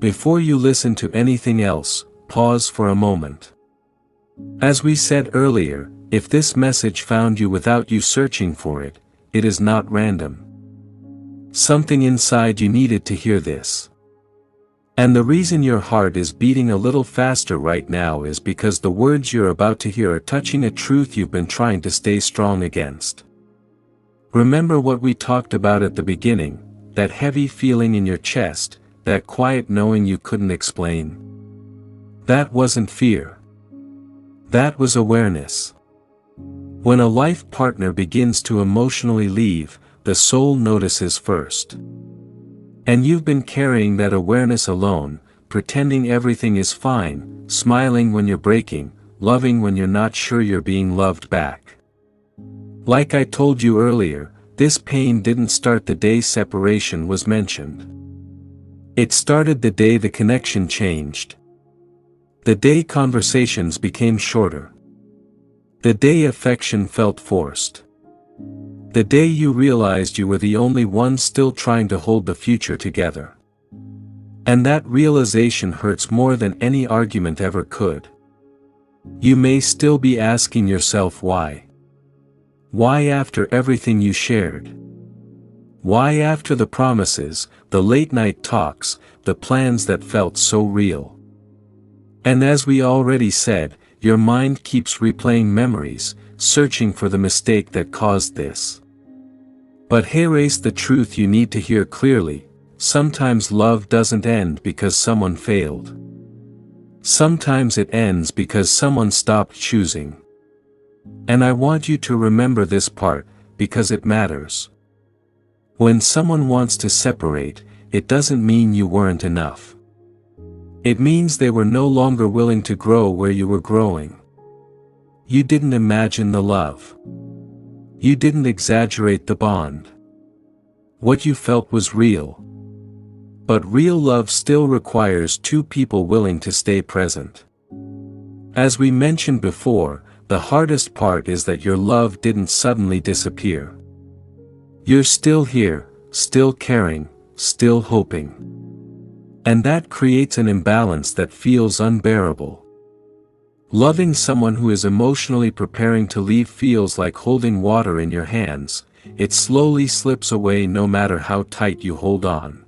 Before you listen to anything else, pause for a moment. As we said earlier, if this message found you without you searching for it, it is not random. Something inside you needed to hear this. And the reason your heart is beating a little faster right now is because the words you're about to hear are touching a truth you've been trying to stay strong against. Remember what we talked about at the beginning, that heavy feeling in your chest, that quiet knowing you couldn't explain? That wasn't fear. That was awareness. When a life partner begins to emotionally leave, the soul notices first. And you've been carrying that awareness alone, pretending everything is fine, smiling when you're breaking, loving when you're not sure you're being loved back. Like I told you earlier, this pain didn't start the day separation was mentioned. It started the day the connection changed. The day conversations became shorter. The day affection felt forced. The day you realized you were the only one still trying to hold the future together. And that realization hurts more than any argument ever could. You may still be asking yourself why. Why after everything you shared? Why after the promises, the late-night talks, the plans that felt so real? And as we already said, your mind keeps replaying memories, searching for the mistake that caused this. But here's the truth you need to hear clearly: sometimes love doesn't end because someone failed. Sometimes it ends because someone stopped choosing. And I want you to remember this part, because it matters. When someone wants to separate, it doesn't mean you weren't enough. It means they were no longer willing to grow where you were growing. You didn't imagine the love. You didn't exaggerate the bond. What you felt was real. But real love still requires two people willing to stay present. As we mentioned before, the hardest part is that your love didn't suddenly disappear. You're still here, still caring, still hoping. And that creates an imbalance that feels unbearable. Loving someone who is emotionally preparing to leave feels like holding water in your hands. It slowly slips away no matter how tight you hold on.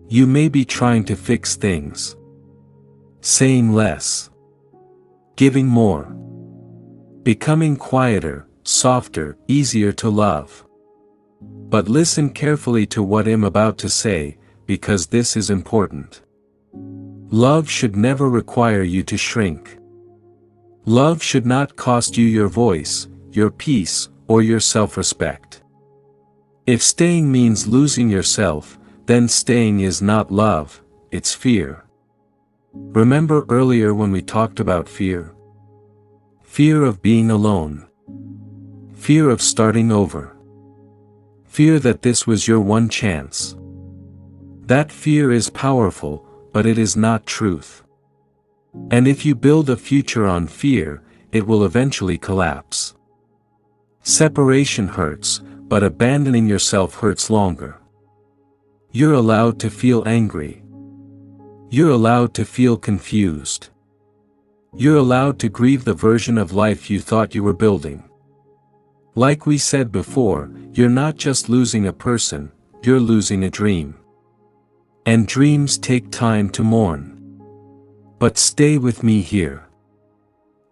You may be trying to fix things. Saying less. Giving more. Becoming quieter, softer, easier to love. But listen carefully to what I'm about to say, because this is important. Love should never require you to shrink. Love should not cost you your voice, your peace, or your self-respect. If staying means losing yourself, then staying is not love, it's fear. Remember earlier when we talked about fear? Fear of being alone. Fear of starting over. Fear that this was your one chance. That fear is powerful, but it is not truth. And if you build a future on fear, it will eventually collapse. Separation hurts, but abandoning yourself hurts longer. You're allowed to feel angry. You're allowed to feel confused. You're allowed to grieve the version of life you thought you were building. Like we said before, you're not just losing a person, you're losing a dream. And dreams take time to mourn. But stay with me here.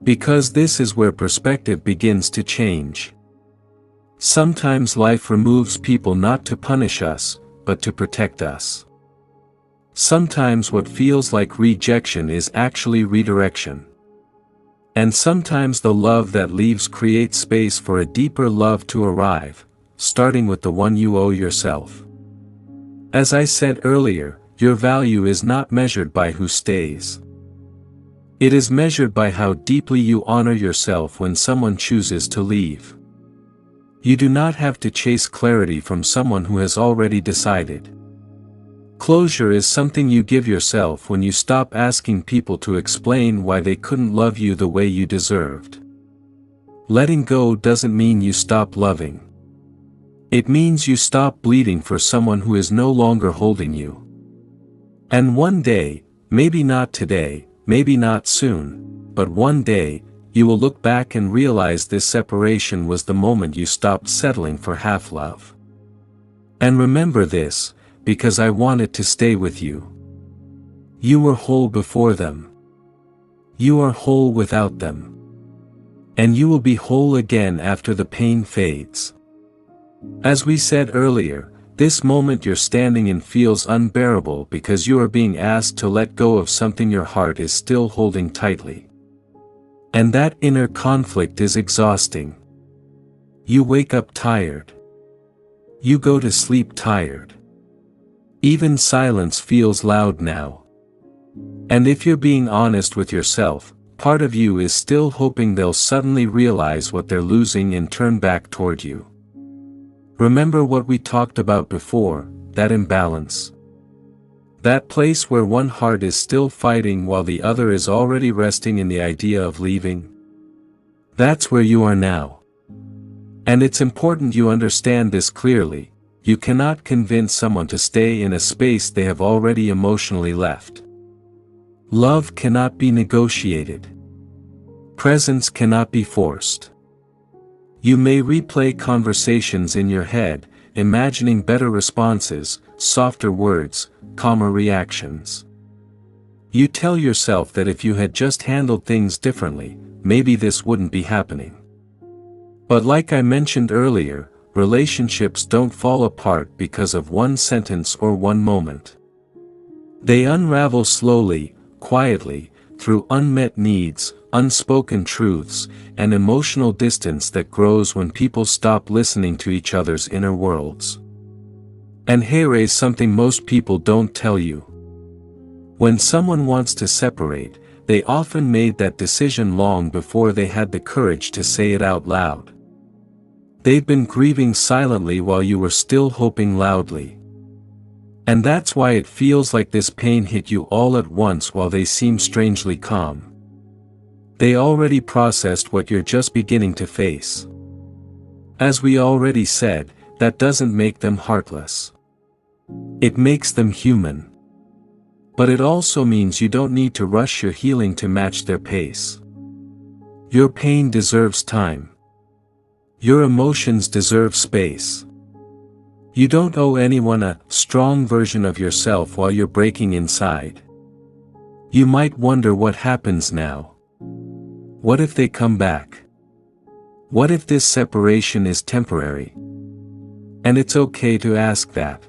Because this is where perspective begins to change. Sometimes life removes people not to punish us, but to protect us. Sometimes what feels like rejection is actually redirection. And sometimes the love that leaves creates space for a deeper love to arrive, starting with the one you owe yourself. As I said earlier, your value is not measured by who stays. It is measured by how deeply you honor yourself when someone chooses to leave. You do not have to chase clarity from someone who has already decided. Closure is something you give yourself when you stop asking people to explain why they couldn't love you the way you deserved. Letting go doesn't mean you stop loving. It means you stop bleeding for someone who is no longer holding you. And one day, maybe not today, maybe not soon, but one day, you will look back and realize this separation was the moment you stopped settling for half love. And remember this, because I wanted to stay with you. You were whole before them. You are whole without them. And you will be whole again after the pain fades. As we said earlier, this moment you're standing in feels unbearable because you are being asked to let go of something your heart is still holding tightly. And that inner conflict is exhausting. You wake up tired. You go to sleep tired. Even silence feels loud now. And if you're being honest with yourself, part of you is still hoping they'll suddenly realize what they're losing and turn back toward you. Remember what we talked about before, that imbalance. That place where one heart is still fighting while the other is already resting in the idea of leaving. That's where you are now. And it's important you understand this clearly. You cannot convince someone to stay in a space they have already emotionally left. Love cannot be negotiated. Presence cannot be forced. You may replay conversations in your head, imagining better responses, softer words, calmer reactions. You tell yourself that if you had just handled things differently, maybe this wouldn't be happening. But like I mentioned earlier, relationships don't fall apart because of one sentence or one moment. They unravel slowly, quietly, through unmet needs, unspoken truths, and emotional distance that grows when people stop listening to each other's inner worlds. And here is something most people don't tell you. When someone wants to separate, they often made that decision long before they had the courage to say it out loud. They've been grieving silently while you were still hoping loudly. And that's why it feels like this pain hit you all at once while they seem strangely calm. They already processed what you're just beginning to face. As we already said, that doesn't make them heartless. It makes them human. But it also means you don't need to rush your healing to match their pace. Your pain deserves time. Your emotions deserve space. You don't owe anyone a strong version of yourself while you're breaking inside. You might wonder what happens now. What if they come back? What if this separation is temporary? And it's okay to ask that.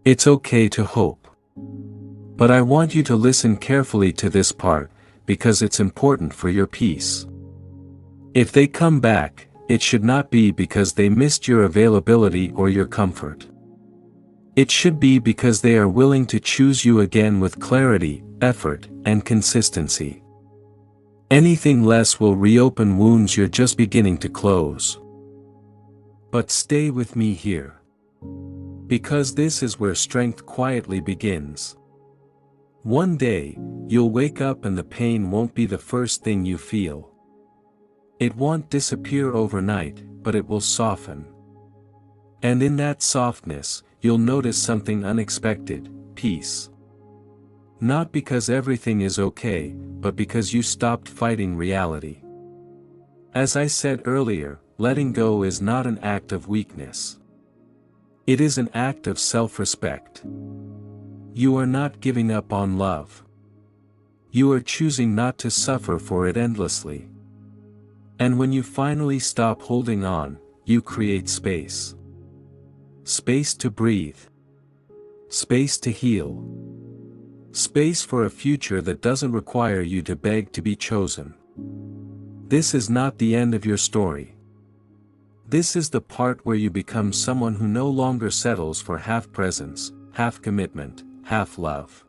It's okay to hope. But I want you to listen carefully to this part, because it's important for your peace. If they come back, it should not be because they missed your availability or your comfort. It should be because they are willing to choose you again with clarity, effort, and consistency. Anything less will reopen wounds you're just beginning to close. But stay with me here. Because this is where strength quietly begins. One day, you'll wake up and the pain won't be the first thing you feel. It won't disappear overnight, but it will soften. And in that softness, you'll notice something unexpected: peace. Not because everything is okay, but because you stopped fighting reality. As I said earlier, letting go is not an act of weakness. It is an act of self-respect. You are not giving up on love. You are choosing not to suffer for it endlessly. And when you finally stop holding on, you create space. Space to breathe. Space to heal. Space for a future that doesn't require you to beg to be chosen. This is not the end of your story. This is the part where you become someone who no longer settles for half presence, half commitment, half love.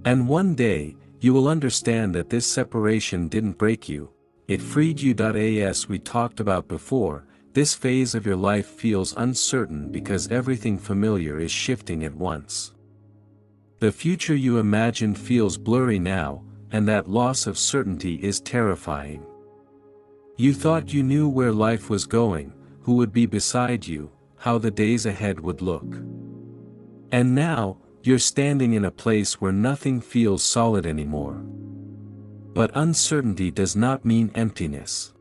And one day, you will understand that this separation didn't break you, it freed you. As we talked about before, this phase of your life feels uncertain because everything familiar is shifting at once. The future you imagined feels blurry now, and that loss of certainty is terrifying. You thought you knew where life was going, who would be beside you, how the days ahead would look. And now, you're standing in a place where nothing feels solid anymore. But uncertainty does not mean emptiness.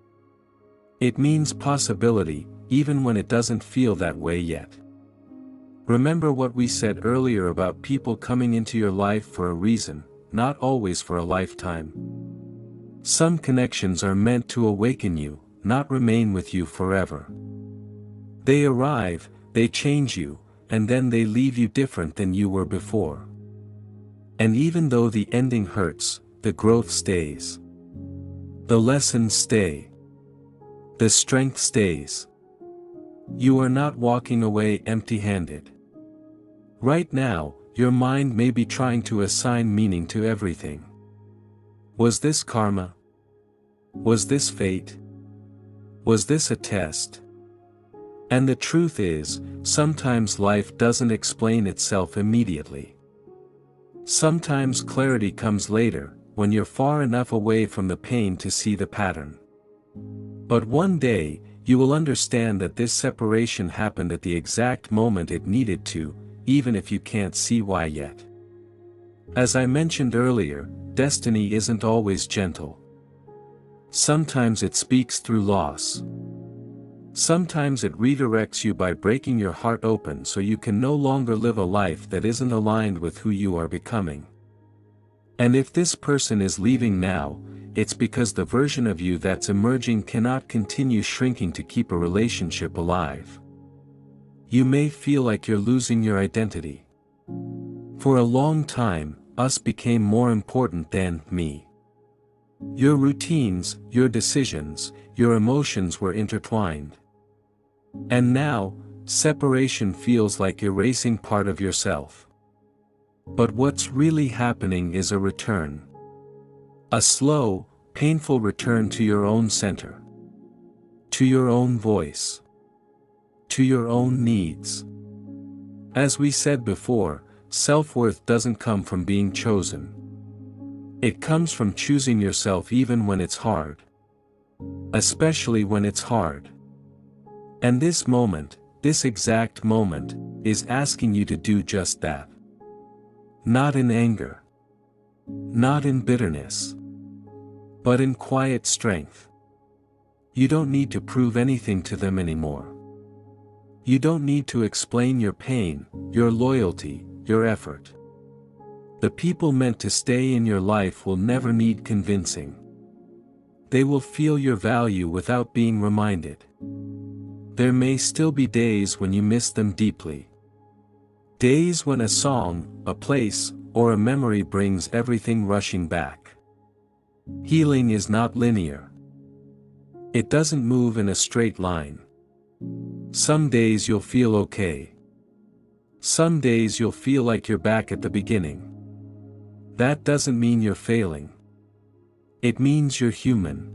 It means possibility, even when it doesn't feel that way yet. Remember what we said earlier about people coming into your life for a reason, not always for a lifetime. Some connections are meant to awaken you, not remain with you forever. They arrive, they change you, and then they leave you different than you were before. And even though the ending hurts, the growth stays. The lessons stay. The strength stays. You are not walking away empty-handed. Right now, your mind may be trying to assign meaning to everything. Was this karma? Was this fate? Was this a test? And the truth is, sometimes life doesn't explain itself immediately. Sometimes clarity comes later, when you're far enough away from the pain to see the pattern. But one day, you will understand that this separation happened at the exact moment it needed to, even if you can't see why yet. As I mentioned earlier, destiny isn't always gentle. Sometimes it speaks through loss. Sometimes it redirects you by breaking your heart open so you can no longer live a life that isn't aligned with who you are becoming. And if this person is leaving now, it's because the version of you that's emerging cannot continue shrinking to keep a relationship alive. You may feel like you're losing your identity. For a long time, us became more important than me. Your routines, your decisions, your emotions were intertwined. And now, separation feels like erasing part of yourself. But what's really happening is a return. A slow, painful return to your own center. To your own voice. To your own needs. As we said before, self-worth doesn't come from being chosen. It comes from choosing yourself even when it's hard. Especially when it's hard. And this moment, this exact moment, is asking you to do just that. Not in anger. Not in bitterness. But in quiet strength. You don't need to prove anything to them anymore. You don't need to explain your pain, your loyalty, your effort. The people meant to stay in your life will never need convincing. They will feel your value without being reminded. There may still be days when you miss them deeply. Days when a song, a place, or a memory brings everything rushing back. Healing is not linear. It doesn't move in a straight line. Some days you'll feel okay. Some days you'll feel like you're back at the beginning. That doesn't mean you're failing. It means you're human.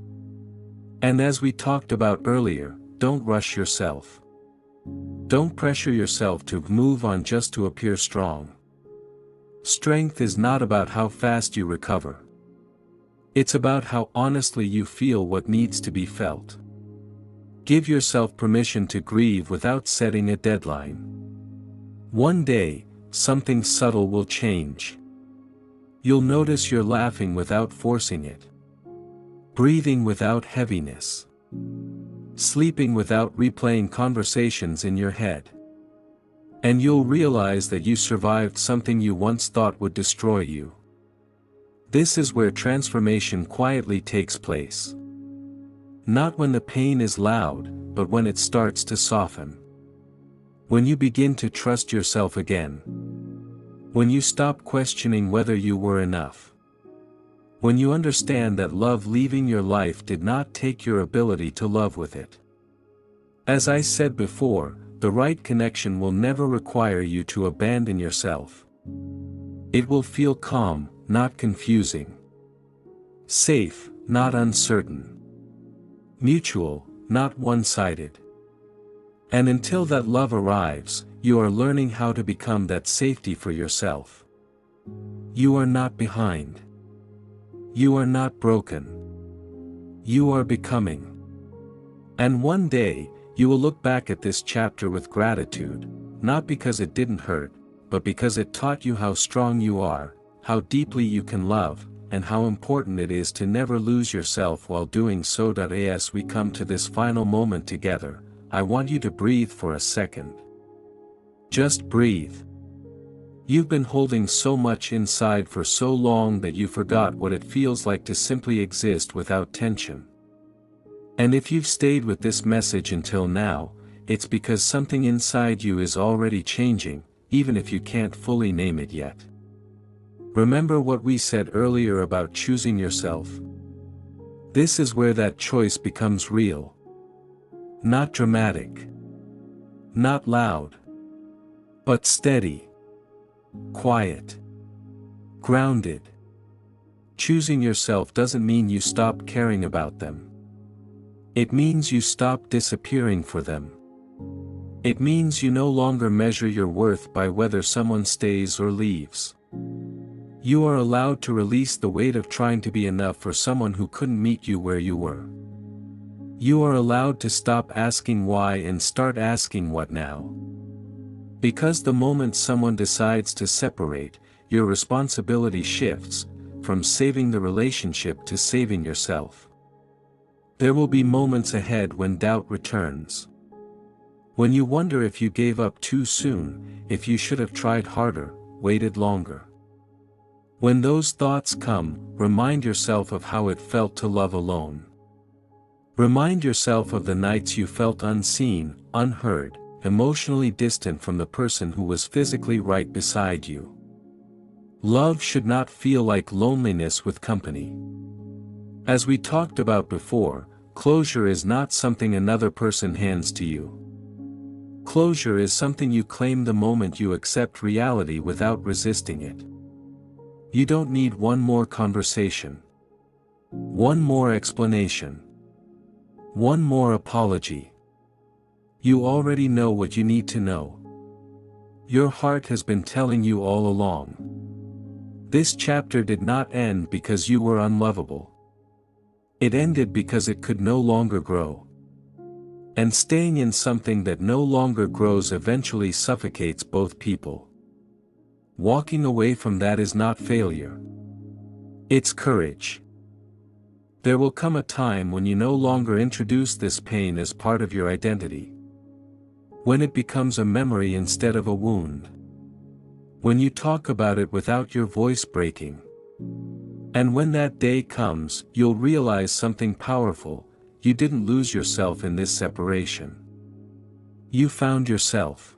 And as we talked about earlier, don't rush yourself. Don't pressure yourself to move on just to appear strong. Strength is not about how fast you recover. It's about how honestly you feel what needs to be felt. Give yourself permission to grieve without setting a deadline. One day, something subtle will change. You'll notice you're laughing without forcing it. Breathing without heaviness. Sleeping without replaying conversations in your head. And you'll realize that you survived something you once thought would destroy you. This is where transformation quietly takes place. Not when the pain is loud, but when it starts to soften. When you begin to trust yourself again. When you stop questioning whether you were enough. When you understand that love leaving your life did not take your ability to love with it. As I said before, the right connection will never require you to abandon yourself. It will feel calm, not confusing. Safe, not uncertain. Mutual, not one-sided. And until that love arrives, you are learning how to become that safety for yourself. You are not behind. You are not broken. You are becoming. And one day, you will look back at this chapter with gratitude, not because it didn't hurt, but because it taught you how strong you are, how deeply you can love, and how important it is to never lose yourself while doing so. As we come to this final moment together, I want you to breathe for a second. Just breathe. You've been holding so much inside for so long that you forgot what it feels like to simply exist without tension. And if you've stayed with this message until now, it's because something inside you is already changing, even if you can't fully name it yet. Remember what we said earlier about choosing yourself? This is where that choice becomes real. Not dramatic. Not loud. But steady. Quiet. Grounded. Choosing yourself doesn't mean you stop caring about them. It means you stop disappearing for them. It means you no longer measure your worth by whether someone stays or leaves. You are allowed to release the weight of trying to be enough for someone who couldn't meet you where you were. You are allowed to stop asking why and start asking what now. Because the moment someone decides to separate, your responsibility shifts, from saving the relationship to saving yourself. There will be moments ahead when doubt returns. When you wonder if you gave up too soon, if you should have tried harder, waited longer. When those thoughts come, remind yourself of how it felt to love alone. Remind yourself of the nights you felt unseen, unheard, emotionally distant from the person who was physically right beside you. Love should not feel like loneliness with company. As we talked about before, closure is not something another person hands to you. Closure is something you claim the moment you accept reality without resisting it. You don't need one more conversation. One more explanation. One more apology. You already know what you need to know. Your heart has been telling you all along. This chapter did not end because you were unlovable. It ended because it could no longer grow. And staying in something that no longer grows eventually suffocates both people. Walking away from that is not failure. It's courage. There will come a time when you no longer introduce this pain as part of your identity. When it becomes a memory instead of a wound. When you talk about it without your voice breaking. And when that day comes, you'll realize something powerful. You didn't lose yourself in this separation. You found yourself.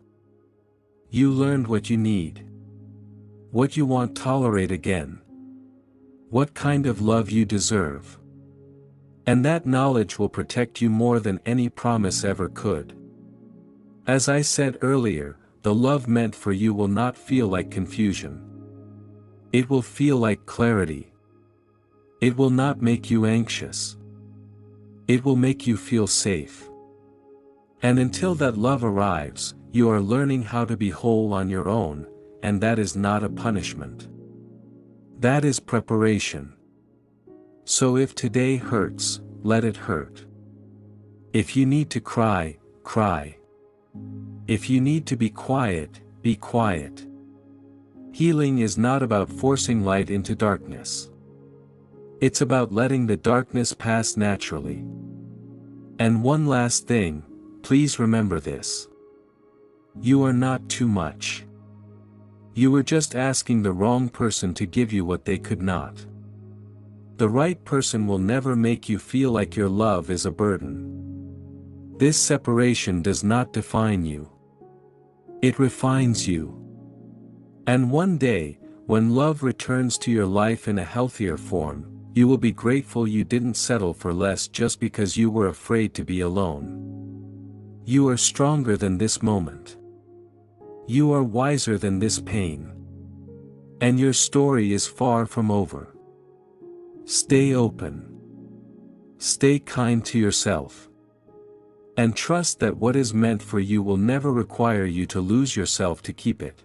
You learned what you need. What you won't tolerate again. What kind of love you deserve. And that knowledge will protect you more than any promise ever could. As I said earlier, the love meant for you will not feel like confusion. It will feel like clarity. It will not make you anxious. It will make you feel safe. And until that love arrives, you are learning how to be whole on your own, and that is not a punishment. That is preparation. So if today hurts, let it hurt. If you need to cry, cry. If you need to be quiet, be quiet. Healing is not about forcing light into darkness. It's about letting the darkness pass naturally. And one last thing, please remember this. You are not too much. You were just asking the wrong person to give you what they could not. The right person will never make you feel like your love is a burden. This separation does not define you. It refines you. And one day, when love returns to your life in a healthier form, you will be grateful you didn't settle for less just because you were afraid to be alone. You are stronger than this moment. You are wiser than this pain. And your story is far from over. Stay open. Stay kind to yourself. And trust that what is meant for you will never require you to lose yourself to keep it.